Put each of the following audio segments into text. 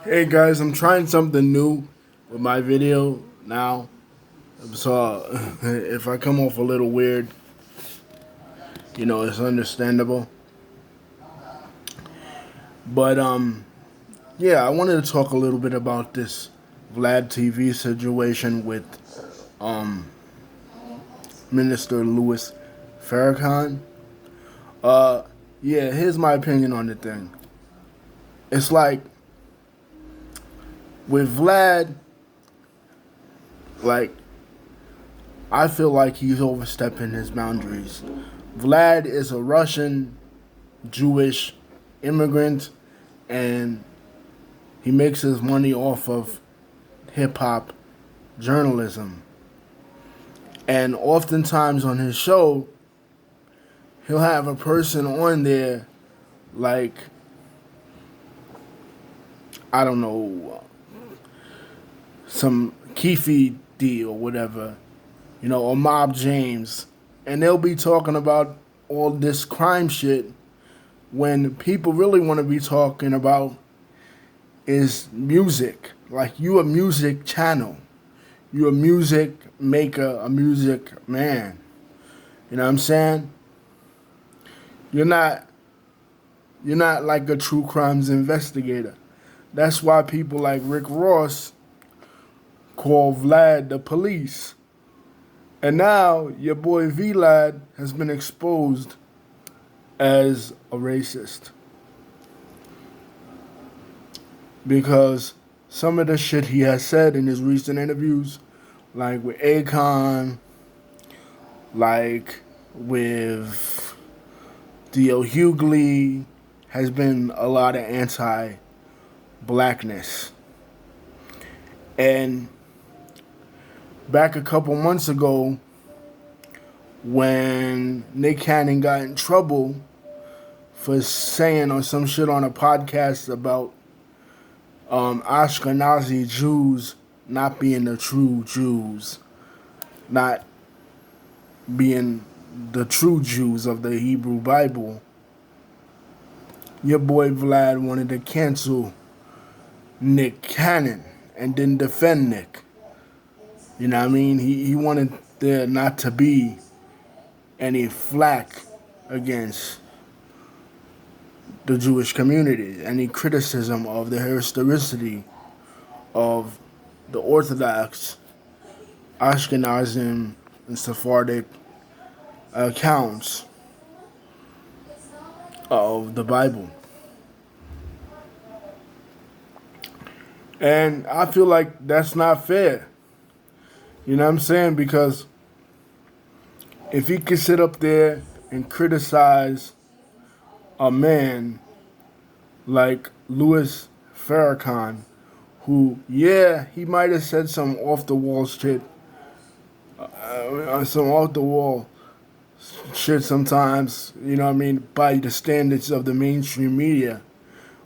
Hey guys, I'm trying something new with my video now. So if I come off a little weird, it's understandable. But yeah, I wanted to talk a little bit about this VladTV situation with um Minister Louis Farrakhan. Uh yeah, here's my opinion on the thing. It's like with Vlad, like I feel like he's overstepping his boundaries. Vlad is a Russian Jewish immigrant, and he makes his money off of hip hop journalism. And oftentimes on his show, he'll have a person on there like, I don't know, some Keefe D or whatever, or Mob James, and they'll be talking about all this crime shit when people really want to be talking about is music. Like, you a music channel. You a music maker, a music man. You know what I'm saying? You're not you're not like a true crimes investigator. That's why people like Rick Ross call Vlad the police. And now your boy Vlad has been exposed as a racist. Because some of the shit he has said in his recent interviews, like with Akon, like with D.L. Hughley, has been a lot of anti-blackness. And back a couple months ago, when Nick Cannon got in trouble for saying or some shit on a podcast about Ashkenazi Jews not being the true Jews, not being the true Jews of the Hebrew Bible, your boy Vlad wanted to cancel Nick Cannon and then defend Nick. You know what I mean? He wanted there not to be any flack against the Jewish community, any criticism of the historicity of the Orthodox, Ashkenazim, and Sephardic accounts of the Bible. And I feel like that's not fair. You know what I'm saying? Because if he could sit up there and criticize a man like Louis Farrakhan, who, yeah, he might have said some off the wall shit, some off the wall shit sometimes, you know what I mean, by the standards of the mainstream media.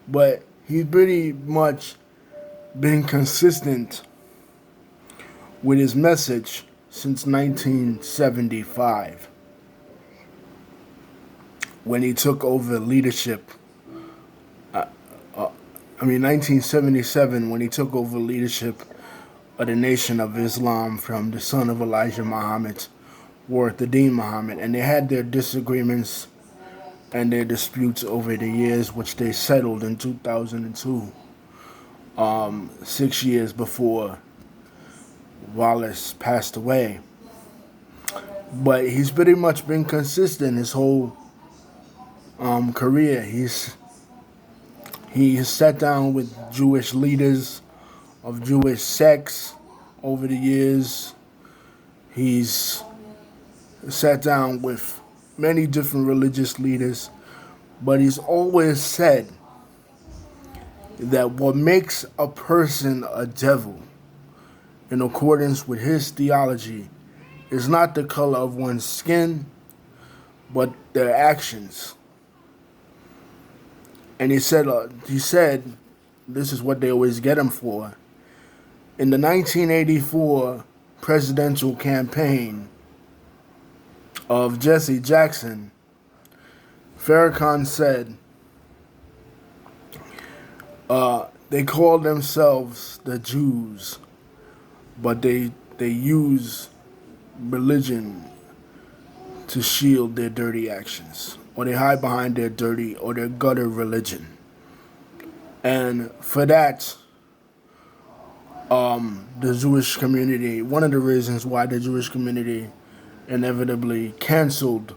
But he's pretty much been consistent with his message since 1975 when he took over leadership. 1977 when he took over leadership of the Nation of Islam from the son of Elijah Muhammad, Warith Dean Muhammad, and they had their disagreements and their disputes over the years, which they settled in 2002, 6 years before Wallace passed away. But he's pretty much been consistent his whole career. He has sat down with Jewish leaders of Jewish sects over the years. He's sat down with many different religious leaders, but he's always said that what makes a person a devil, in accordance with his theology, is not the color of one's skin, but their actions. And he said, this is what they always get him for. In the 1984 presidential campaign of Jesse Jackson, Farrakhan said they call themselves the Jews, but they use religion to shield their dirty actions, or they hide behind their dirty or their gutter religion. And for that, the Jewish community, one of the reasons why the Jewish community inevitably canceled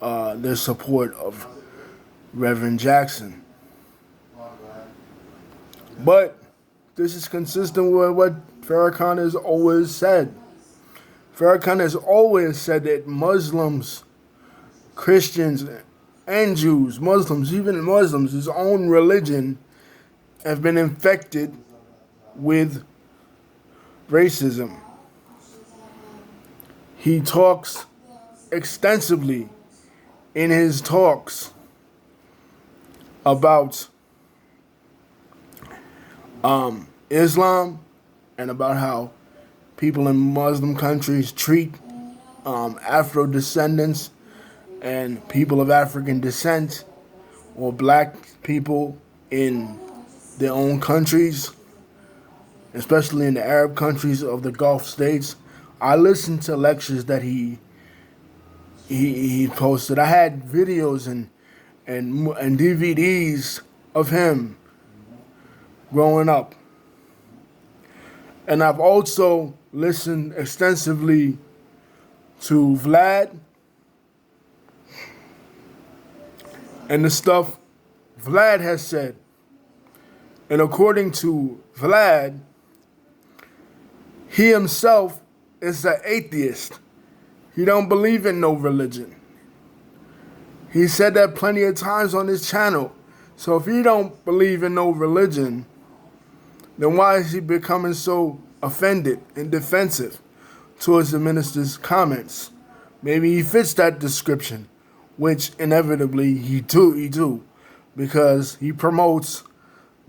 their support of Reverend Jackson. But this is consistent with what Farrakhan has always said. Farrakhan has always said that Muslims, Christians, and Jews, Muslims, even Muslims, his own religion, have been infected with racism. He talks extensively in his talks about Islam and about how people in Muslim countries treat Afro descendants and people of African descent or black people in their own countries, especially in the Arab countries of the Gulf states. I listened to lectures that he posted. I had videos and DVDs of him growing up. And I've also listened extensively to Vlad and the stuff Vlad has said. And according to Vlad, he himself is an atheist. He don't believe in no religion. He said that plenty of times on his channel. So if he don't believe in no religion, then why is he becoming so offended and defensive towards the minister's comments? Maybe he fits that description, which inevitably he do, because he promotes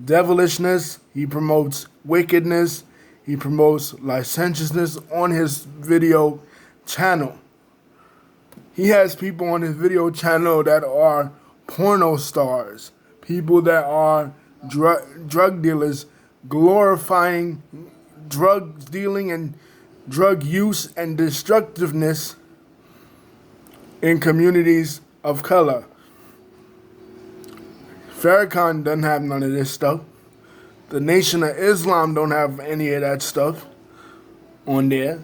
devilishness, he promotes wickedness, he promotes licentiousness on his video channel. He has people on his video channel that are porno stars, people that are drug dealers, glorifying drug dealing and drug use and destructiveness in communities of color. Farrakhan doesn't have none of this stuff. The Nation of Islam don't have any of that stuff on there.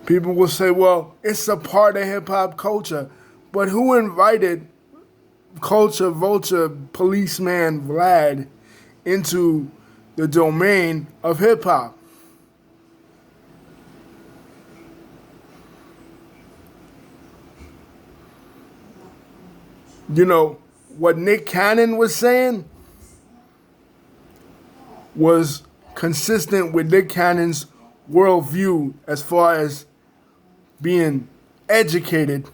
People will say, well, it's a part of hip-hop culture. But who invited culture vulture policeman Vlad into the domain of hip-hop? You know, what Nick Cannon was saying was consistent with Nick Cannon's worldview as far as being educated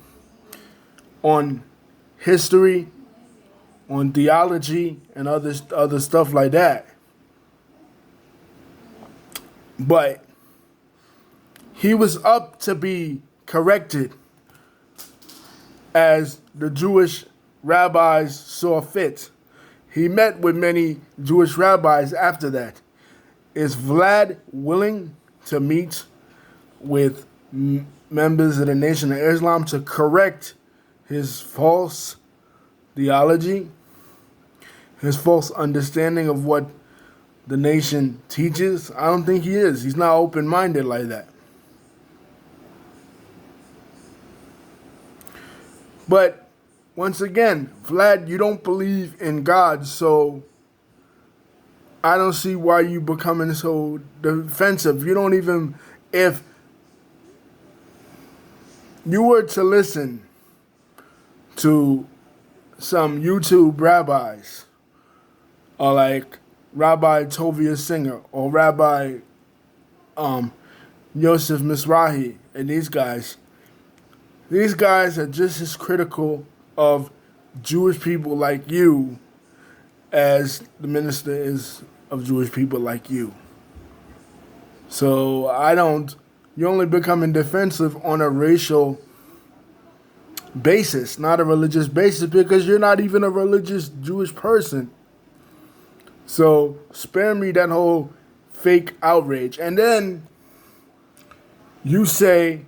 on history, on theology, and other stuff like that. But he was up to be corrected as the Jewish rabbis saw fit. He met with many Jewish rabbis after that. Is Vlad willing to meet with members of the Nation of Islam to correct his false theology, his false understanding of what the nation teaches? I don't think he is. He's not open-minded like that. But once again, Vlad, you don't believe in God, so I don't see why you becoming so defensive. You don't even, if you were to listen to some YouTube rabbis, or like Rabbi Tovia Singer, or Rabbi Yosef Mizrahi, and these guys are just as critical of Jewish people like you as the minister is of Jewish people like you. So you're only becoming defensive on a racial basis, not a religious basis, because you're not even a religious Jewish person. So spare me that whole fake outrage. And then you say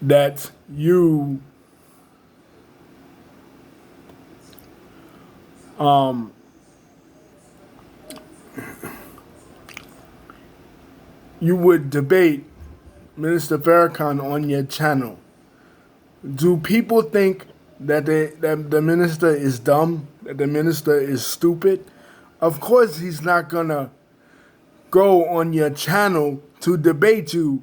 that you would debate Minister Farrakhan on your channel. Do people think that that the minister is dumb? That the minister is stupid? Of course, he's not gonna go on your channel to debate you,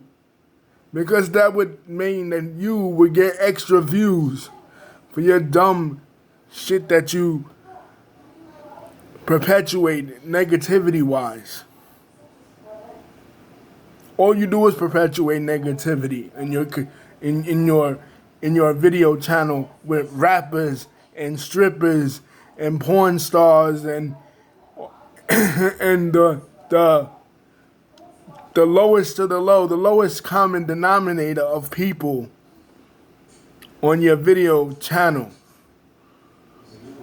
because that would mean that you would get extra views for your dumb shit that you perpetuate negativity wise. All you do is perpetuate negativity in your video channel with rappers and strippers and porn stars and and the lowest of the low, the lowest common denominator of people on your video channel,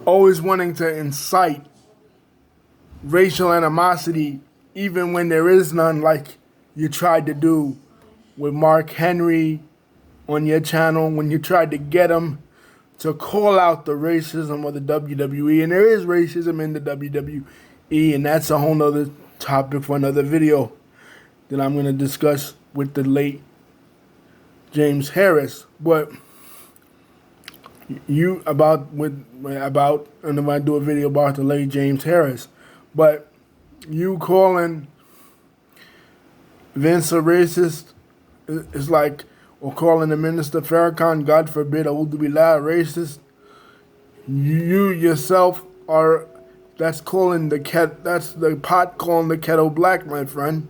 always wanting to incite racial animosity even when there is none, like you tried to do with Mark Henry on your channel when you tried to get him to call out the racism of the WWE. And there is racism in the WWE, and that's a whole nother topic for another video that I'm going to discuss with the late James Harris. But and if I do a video about the late James Harris, but you calling Vince a racist is like, or calling the minister Farrakhan, God forbid, Vulture Vlad, racist. You yourself are. That's the pot calling the kettle black, my friend.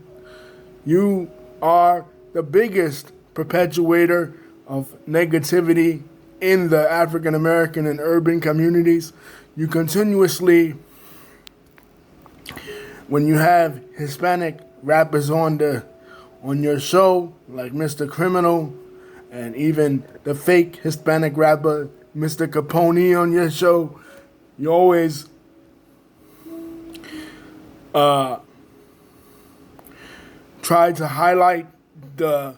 You are the biggest perpetuator of negativity in the African American and urban communities. You continuously, when you have Hispanic rappers on your show, like Mr. Criminal, and even the fake Hispanic rapper Mr. Capone on your show, you always try to highlight the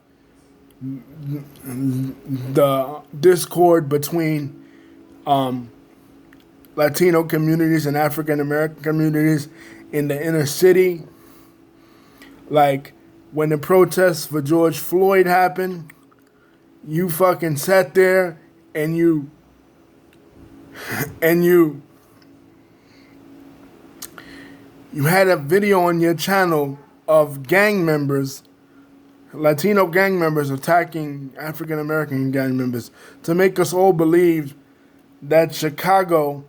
discord between Latino communities and African American communities in the inner city. Like when the protests for George Floyd happened, you fucking sat there and you had a video on your channel of gang members, Latino gang members attacking African American gang members to make us all believe that Chicago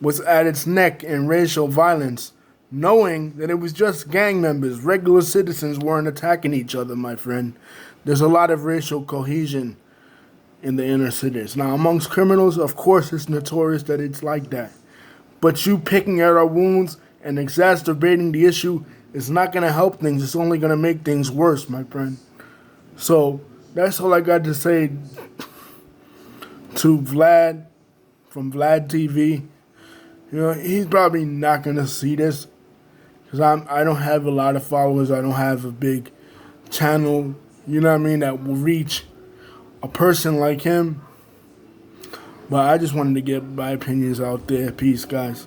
was at its neck in racial violence, knowing that it was just gang members. Regular citizens weren't attacking each other, my friend. There's a lot of racial cohesion in the inner cities. Now, amongst criminals, of course, it's notorious that it's like that. But you picking at our wounds and exacerbating the issue is not going to help things. It's only going to make things worse, my friend. So that's all I got to say to Vlad from VladTV. You know, he's probably not going to see this because I don't have a lot of followers. I don't have a big channel, you know what I mean, that will reach a person like him. But I just wanted to get my opinions out there. Peace, guys.